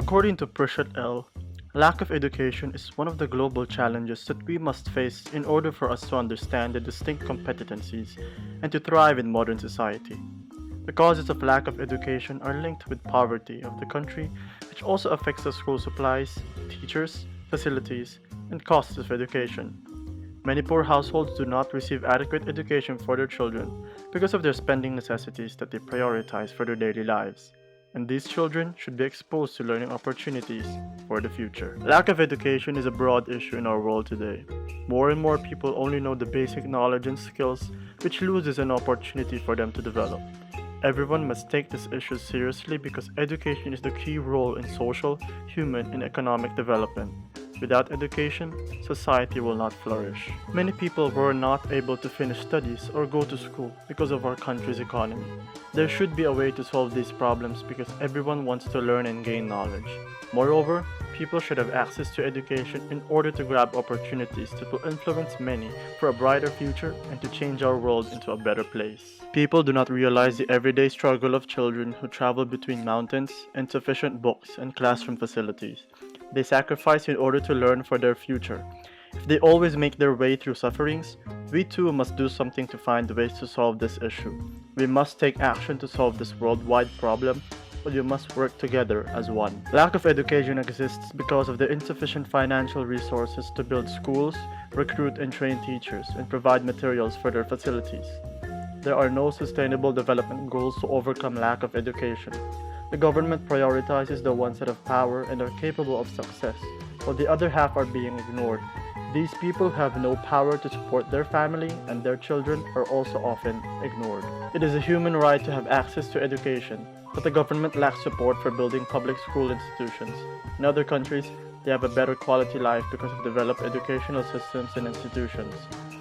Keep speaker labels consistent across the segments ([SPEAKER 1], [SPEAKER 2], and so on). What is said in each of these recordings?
[SPEAKER 1] According to Prashant L., lack of education is one of the global challenges that we must face in order for us to understand the distinct competencies and to thrive in modern society. The causes of lack of education are linked with poverty of the country, which also affects the school supplies, teachers, facilities, and costs of education. Many poor households do not receive adequate education for their children because of their spending necessities that they prioritize for their daily lives, and these children should be exposed to learning opportunities for the future. Lack of education is a broad issue in our world today. More and more people only know the basic knowledge and skills, which loses an opportunity for them to develop. Everyone must take this issue seriously because education is the key role in social, human, and economic development. Without education, society will not flourish. Many people were not able to finish studies or go to school because of our country's economy. There should be a way to solve these problems because everyone wants to learn and gain knowledge. Moreover, people should have access to education in order to grab opportunities that will influence many for a brighter future and to change our world into a better place. People do not realize the everyday struggle of children who travel between mountains, insufficient books, and classroom facilities. They sacrifice in order to learn for their future. If they always make their way through sufferings, we too must do something to find ways to solve this issue. We must take action to solve this worldwide problem, but we must work together as one. Lack of education exists because of the insufficient financial resources to build schools, recruit and train teachers, and provide materials for their facilities. There are no sustainable development goals to overcome lack of education. The government prioritizes the ones that have power and are capable of success, while the other half are being ignored. These people have no power to support their family, and their children are also often ignored. It is a human right to have access to education, but the government lacks support for building public school institutions. In other countries, they have a better quality life because of developed educational systems and institutions.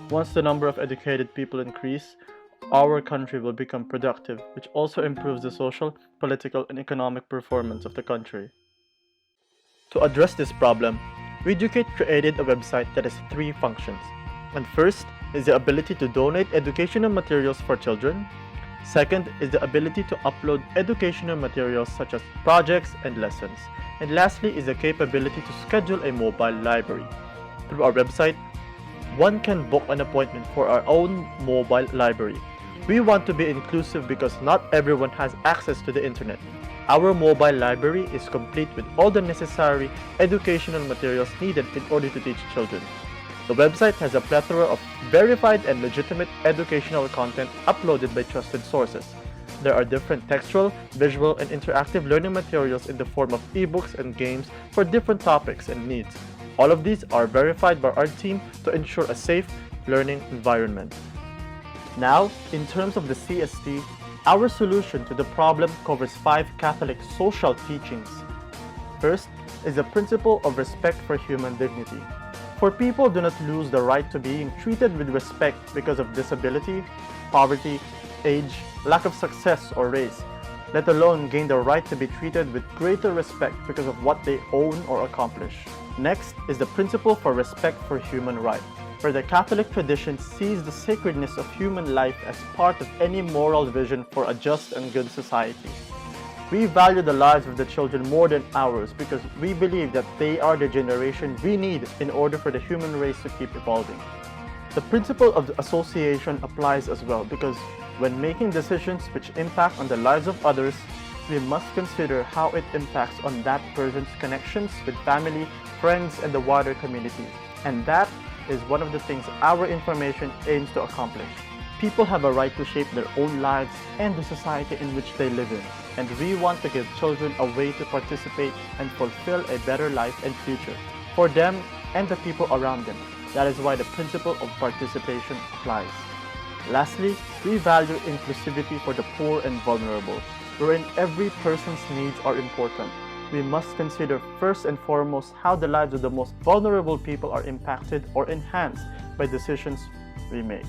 [SPEAKER 1] Once the number of educated people increase, our country will become productive, which also improves the social, political, and economic performance of the country. To address this problem, WEducate created a website that has three functions. And first is the ability to donate educational materials for children. Second is the ability to upload educational materials such as projects and lessons. And lastly is the capability to schedule a mobile library. Through our website, one can book an appointment for our own mobile library. We want to be inclusive because not everyone has access to the internet. Our mobile library is complete with all the necessary educational materials needed in order to teach children. The website has a plethora of verified and legitimate educational content uploaded by trusted sources. There are different textual, visual, and interactive learning materials in the form of ebooks and games for different topics and needs. All of these are verified by our team to ensure a safe learning environment. Now, in terms of the CST, our solution to the problem covers 5 Catholic social teachings. First is the principle of respect for human dignity. For people do not lose the right to being treated with respect because of disability, poverty, age, lack of success, or race, let alone gain the right to be treated with greater respect because of what they own or accomplish. Next is the principle for respect for human rights, where the Catholic tradition sees the sacredness of human life as part of any moral vision for a just and good society. We value the lives of the children more than ours because we believe that they are the generation we need in order for the human race to keep evolving. The principle of the association applies as well because when making decisions which impact on the lives of others, we must consider how it impacts on that person's connections with family, friends, and the wider community. And that is one of the things our information aims to accomplish. People have a right to shape their own lives and the society in which they live in, and we want to give children a way to participate and fulfill a better life and future for them and the people around them. That is why the principle of participation applies. Lastly, we value inclusivity for the poor and vulnerable, wherein every person's needs are important. We must consider first and foremost how the lives of the most vulnerable people are impacted or enhanced by decisions we make.